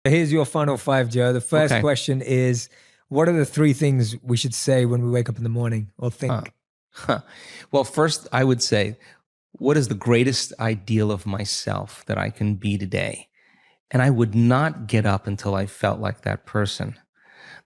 Here's your final five, Joe. The first Okay. question is, what are the three things we should say when we wake up in the morning or think? Huh. Well, first, I would say, what is the greatest ideal of myself that I can be today? And I would not get up until I felt like that person.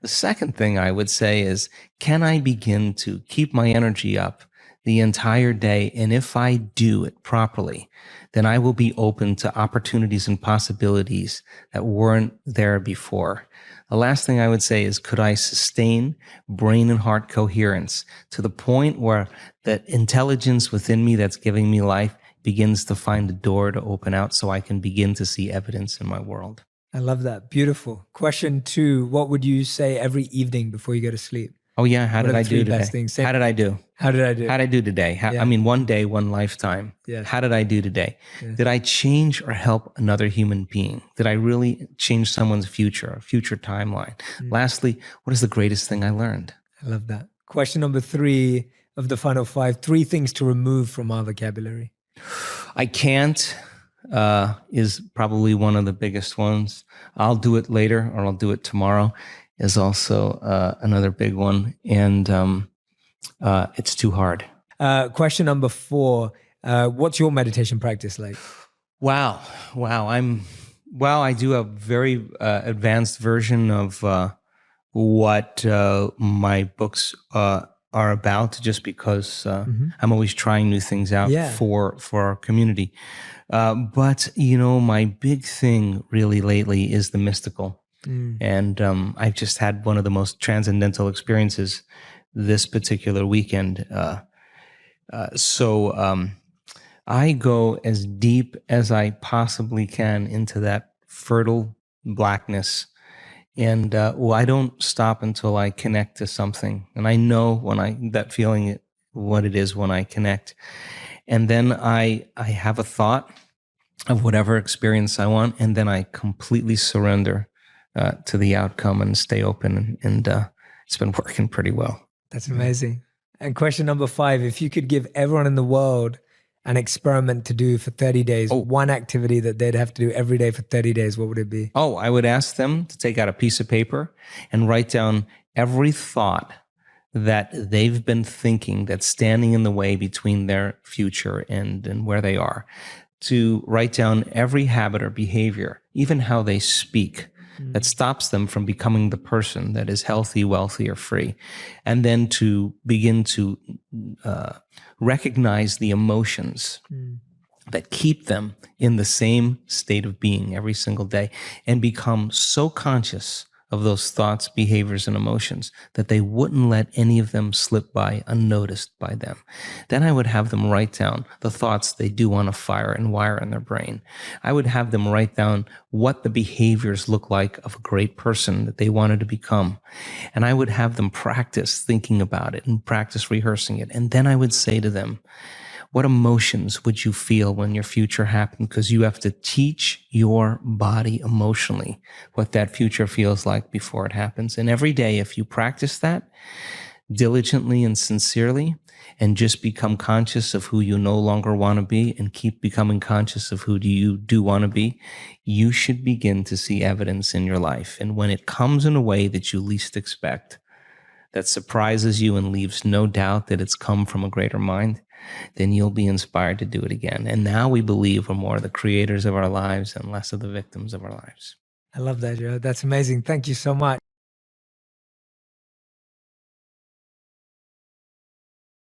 The second thing I would say is, can I begin to keep my energy up the entire day? And if I do it properly, then I will be open to opportunities and possibilities that weren't there before. The last thing I would say is, could I sustain brain and heart coherence to the point where that intelligence within me that's giving me life begins to find a door to open out so I can begin to see evidence in my world? I love that. Beautiful. Question two, what would you say every evening before you go to sleep? Oh yeah, how What did are I the three do best today? things? How did I do? How did I do? How did I do today? Yeah. I mean, one day, one lifetime. Yeah. How did I do today? Yeah. Did I change or help another human being? Did I really change someone's future, a future timeline? Lastly, what is the greatest thing I learned? I love that. Question number three of the final five, three things to remove from our vocabulary. I can't is probably one of the biggest ones. I'll do it later or I'll do it tomorrow is also another big one. And it's too hard. Question number four, what's your meditation practice like? Wow. I do a very advanced version of what my books are about, just because I'm always trying new things out for our community. But, my big thing really lately is the mystical. And I've just had one of the most transcendental experiences this particular weekend. So I go as deep as I possibly can into that fertile blackness. And I don't stop until I connect to something. And I know that feeling, what it is when I connect. And then I have a thought of whatever experience I want, and then I completely surrender to the outcome and stay open. And it's been working pretty well. That's amazing. And question number five, if you could give everyone in the world an experiment to do for 30 days, one activity that they'd have to do every day for 30 days, what would it be? I would ask them to take out a piece of paper and write down every thought that they've been thinking that's standing in the way between their future and where they are. To write down every habit or behavior, even how they speak, that stops them from becoming the person that is healthy, wealthy, or free. And then to begin to recognize the emotions that keep them in the same state of being every single day, and become so conscious of those thoughts, behaviors, and emotions that they wouldn't let any of them slip by unnoticed by them. Then I would have them write down the thoughts they do want to fire and wire in their brain. I would have them write down what the behaviors look like of a great person that they wanted to become. And I would have them practice thinking about it and practice rehearsing it. And then I would say to them, what emotions would you feel when your future happened? Because you have to teach your body emotionally what that future feels like before it happens. And every day, if you practice that diligently and sincerely, and just become conscious of who you no longer want to be, and keep becoming conscious of who you do want to be, you should begin to see evidence in your life. And when it comes in a way that you least expect, that surprises you and leaves no doubt that it's come from a greater mind, then you'll be inspired to do it again. And now we believe we're more the creators of our lives and less of the victims of our lives. I love that, Joe. That's amazing. Thank you so much.